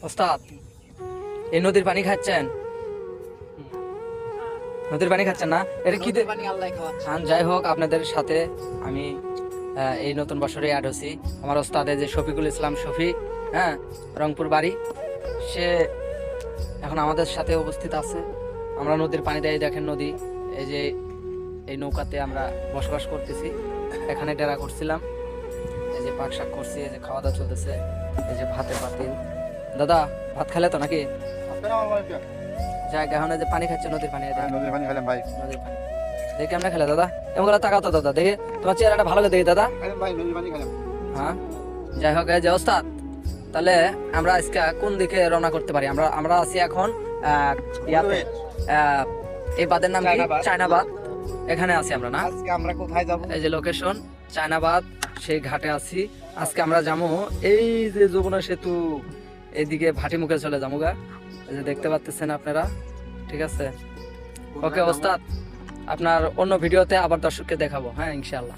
ওস্তাদ, এই নদীর পানি খাচ্ছেন? নদীর পানি খাচ্ছেন না? এটা কি যাই হোক, আপনাদের সাথে আমি এই নতুন বছরে অ্যাড হচ্ছি। আমার ওস্তাদে যে শফিকুল ইসলাম শফি, হ্যাঁ, রংপুর বাড়ি, সে এখন আমাদের সাথে উপস্থিত আছে। আমরা নদীর পানি দিয়ে, দেখেন নদী, এই যে এই নৌকাতে আমরা বসবাস করতেছি। এখানে ডেরা করছিলাম, এই যে পাক শাক করছি, এই যে খাওয়া দাওয়া চলতেছে, এই যে ভাতের পাতিল। দাদা ভাত খেলে তো নাকি? যাক, এখন এই যে পানি খাচ্ছে, নদীর পানি। নদীর পানি খেলাম ভাই। নদীর পানি দেখে কেমন খেলে দাদা? এমন করে তাকাও তো দাদা, দেখে তোমার চেহারাটা ভালো করে দেখি দাদা। ভাই নদীর পানি খেলাম। হ্যাঁ, যাই হোক, এই যে ওস্তাদ, তাহলে আমরা আজকে কোন দিকে রওনা করতে পারি? আমরা আমরা আছি এখন ইয়াতে, এই বাঁধের নাম কি? চায়নাবাদ। এখানে আছি আমরা, না? আজকে আমরা কোথায় যাব? এই যে লোকেশন চায়নাবাদ, সেই ঘাটে আছি। আজকে আমরা যাবো এই যে যমুনা সেতু, এইদিকে ভাটি মুখে চলে যাবো গা। এই যে দেখতে পাচ্ছেন আপনারা, ঠিক আছে? ওকে ওস্তাদ, আপনার অন্য ভিডিওতে আবার দর্শককে দেখাবো, হ্যাঁ, ইনশাআল্লাহ।